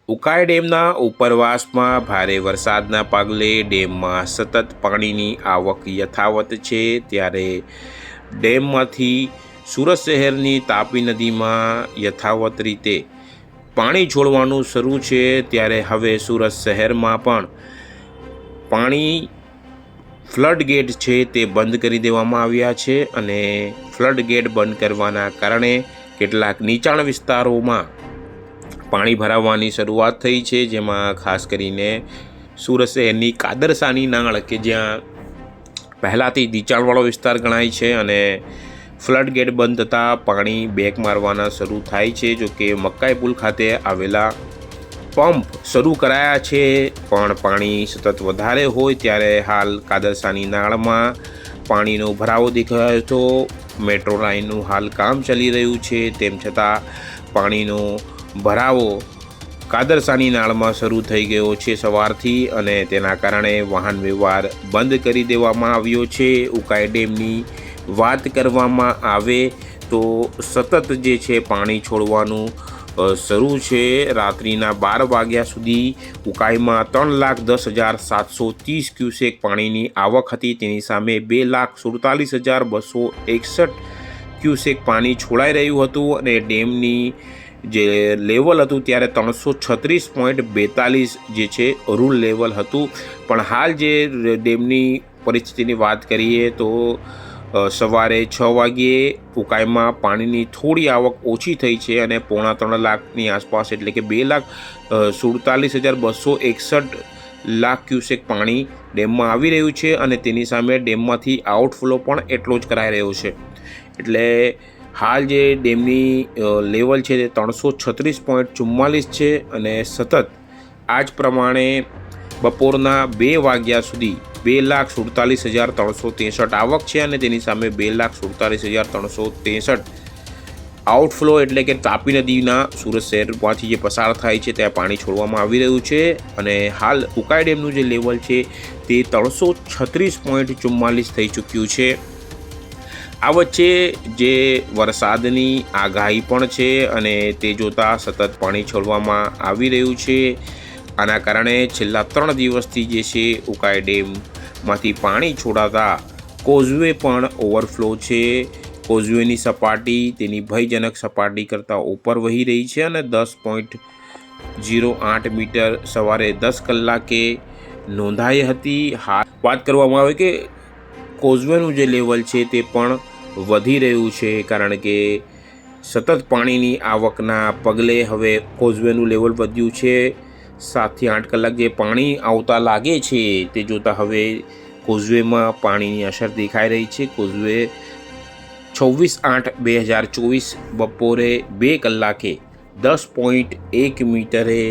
ઉકાઈ ડેમના ઉપરવાસમાં ભારે વરસાદના પગલે ડેમમાં સતત પાણીની આવક યથાવત છે। ત્યારે ડેમમાંથી સુરત શહેરની તાપી નદીમાં યથાવત રીતે પાણી છોડવાનું શરૂ છે। ત્યારે હવે સુરત શહેરમાં પણ પાણી ફ્લડ ગેટ છે તે બંધ કરી દેવામાં આવ્યા છે અને ફ્લડ ગેટ બંધ કરવાના કારણે કેટલાક નીચાણ વિસ્તારોમાં પાણી ભરાવાની શરૂઆત થઈ છે, જેમાં ખાસ કરીને સુરત શહેરની કાદરસાની નાળ કે જ્યાં પહેલાંથી નીચાણવાળો વિસ્તાર ગણાય છે અને ફ્લડ ગેટ બંધ થતાં પાણી બેક મારવાના શરૂ થાય છે। જો કે મકાઈ પુલ ખાતે આવેલા પંપ શરૂ કરાયા છે, પણ પાણી સતત વધારે હોય ત્યારે હાલ કાદરસાની નાળમાં પાણીનો ભરાવો દેખાયો હતો। મેટ્રો લાઇનનું હાલ કામ ચાલી રહ્યું છે, તેમ છતાં પાણીનો ભરાવો કાદરસાની નાળમાં શરૂ થઈ ગયો છે સવારથી અને તેના કારણે વાહન વ્યવહાર બંધ કરી દેવામાં આવ્યો છે। ઉકાઈ ડેમની વાત કરવામાં આવે તો સતત જે છે પાણી છોડવાનું શરૂ છે। રાત્રિના 12 વાગ્યા સુધી ઉકાઈમાં 3,10,730 ક્યુસેક પાણીની આવક હતી, તેની સામે 2,47,261 ક્યુસેક પાણી છોડાઈ રહ્યું હતું અને ડેમની જે લેવલ હતું ત્યારે 336.42 જે છે રૂલ લેવલ હતું। પણ હાલ જે ડેમની પરિસ્થિતિની વાત કરીએ તો સવારે 6 વાગ્યે ઉકાઈમાં પાણીની થોડી આવક ઓછી થઈ છે અને 3.25 લાખની આસપાસ એટલે કે 2,47,261 લાખ ક્યુસેક પાણી ડેમમાં આવી રહ્યું છે અને તેની સામે ડેમમાંથી આઉટફ્લો પણ એટલો જ કરાઈ રહ્યો છે। એટલે હાલ જે ડેમની લેવલ છે તે 336.44 છે અને સતત આ જ પ્રમાણે બપોરના 2 વાગ્યા સુધી 2,47,363 આવક છે અને તેની સામે 2,47,363 આઉટફ્લો એટલે કે તાપી નદીના સુરત શહેરમાંથી જે પસાર થાય છે ત્યાં પાણી છોડવામાં આવી રહ્યું છે અને હાલ ઉકાઈ ડેમનું જે લેવલ છે તે 336.44 થઈ ચૂક્યું છે। આ વચ્ચે જે વરસાદની આગાહી પણ છે અને તે જોતાં સતત પાણી છોડવામાં આવી રહ્યું છે। આના કારણે છેલ્લા 3 દિવસથી જે છે ઉકાઈ ડેમમાંથી પાણી છોડાતા કોઝવે પણ ઓવરફ્લો છે। કોઝવેની સપાટી તેની ભયજનક સપાટી કરતાં ઉપર વહી રહી છે અને 10.08 મીટર સવારે 10 કલાકે નોંધાઈ હતી। હાલ વાત કરવામાં આવે કે કોઝવેનું જે લેવલ છે તે પણ વધી રહ્યું છે, કારણ કે સતત પાણીની આવકના પગલે હવે કોઝવેનું લેવલ વધ્યું છે। 7 થી 8 કલાક જે પાણી આવતા લાગે છે તે જોતાં હવે કોઝવેમાં પાણીની અસર દેખાઈ રહી છે। કોઝવે 24/8/2024 બપોરે 2 કલાકે 10.1 મીટરે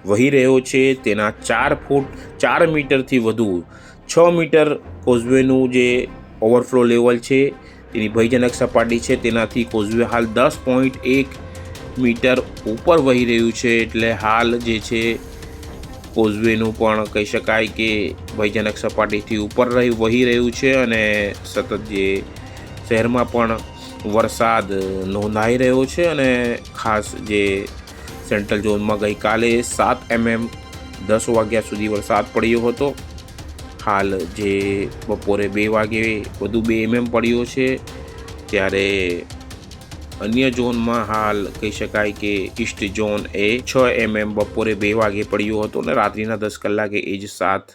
વહી રહ્યો છે। તેના 4 ફૂટ 4 મીટરથી વધુ 6 મીટર કોઝવેનું જે ઓવરફ્લો લેવલ છે તેની ભયજનક સપાટી છે, તેનાથી કોઝવે હાલ 10.1 મીટર ઉપર વહી રહ્યું છે। એટલે હાલ જે છે કોઝવેનું પણ કહી શકાય કે ભયજનક સપાટીથી ઉપર વહી રહ્યું છે અને સતત જે શહેરમાં પણ વરસાદ નોંધાઈ રહ્યો છે અને ખાસ જે સેન્ટ્રલ ઝોનમાં ગઈકાલે 7 mm 10 વાગ્યા સુધી વરસાદ પડ્યો હતો। હાલ જે બપોરે 2 વાગે વધુ 2 mm પડ્યો છે। ત્યારે અન્ય ઝોનમાં હાલ કહી શકાય કે ઈસ્ટ ઝોન એ 6 mm બપોરે 2 વાગે પડ્યો હતો અને રાત્રિના 10 કલાકે એ જ 7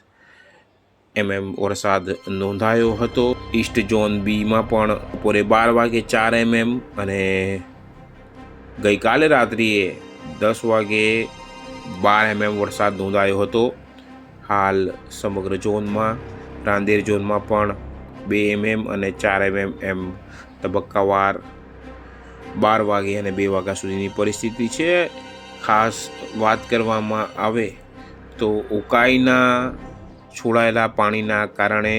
mm વરસાદ નોંધાયો હતો। ઈસ્ટ ઝોન બીમાં પણ બપોરે 12 વાગે 4 mm અને ગઈકાલે રાત્રિએ 10 વાગે 12 mm વરસાદ નોંધાયો હતો। હાલ સમગ્ર ઝોનમાં રાંદેર ઝોનમાં પણ 2 mm અને 4 mm એમ તબક્કાવાર 12 વાગે અને 2 વાગ્યા સુધીની પરિસ્થિતિ છે। ખાસ વાત કરવામાં આવે તો ઉકાઈના છોડાયેલા પાણીના કારણે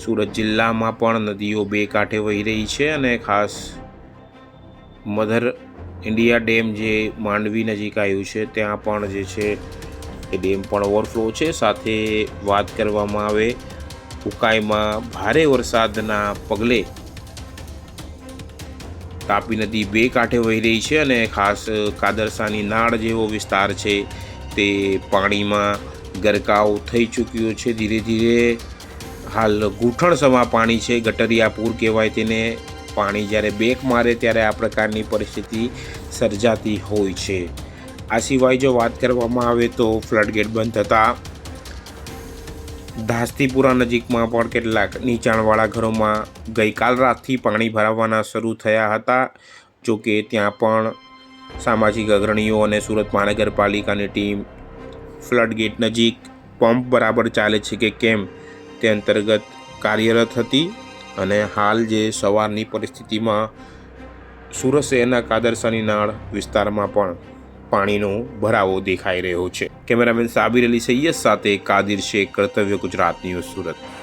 સુરત જિલ્લામાં પણ નદીઓ 2 કાંઠે વહી રહી છે અને ખાસ મધર ઇન્ડિયા ડેમ જે માંડવી નજીક આવ્યું છે ત્યાં પણ જે છે એ ડેમ પણ ઓવરફ્લો છે। સાથે વાત કરવામાં આવે ઉકાઈમાં ભારે વરસાદના પગલે તાપી નદી 2 કાંઠે વહી રહી છે અને ખાસ કાદરસાની નાળ જેવો વિસ્તાર છે તે પાણીમાં ગરકાવ થઈ ચૂક્યો છે ધીરે ધીરે. હાલ ઘૂંટણસમા પાણી છે, ગટરિયા પૂર કહેવાય તેને. પાણી જ્યારે બેક મારે ત્યારે આ પ્રકારની પરિસ્થિતિ સર્જાતી હોય છે. આ સિવાય જો વાત કરવામાં આવે તો ફ્લડગેટ બંધ થતાં ધાસ્તીપુરા નજીકમાં પણ કેટલાક નીચાણવાળા ઘરોમાં ગઈકાલ રાતથી પાણી ભરાવાના શરૂ થયા હતા. જો કે ત્યાં પણ સામાજિક અગ્રણીઓ અને સુરત મહાનગરપાલિકાની ટીમ ફ્લડગેટ નજીક પંપ બરાબર ચાલે છે કે કેમ તે અંતર્ગત કાર્યરત હતી. અને હાલ જે સવારની પરિસ્થિતિમાં સુરત શહેરના કાદરસાની નાળ વિસ્તારમાં પણ પાણીનો ભરાવો દેખાઈ રહ્યો છે. કેમેરામેન સાબિર અલી સૈયદ સાથે કાદિર શેખ, કર્તવ્ય ગુજરાત ન્યૂઝ, સુરત.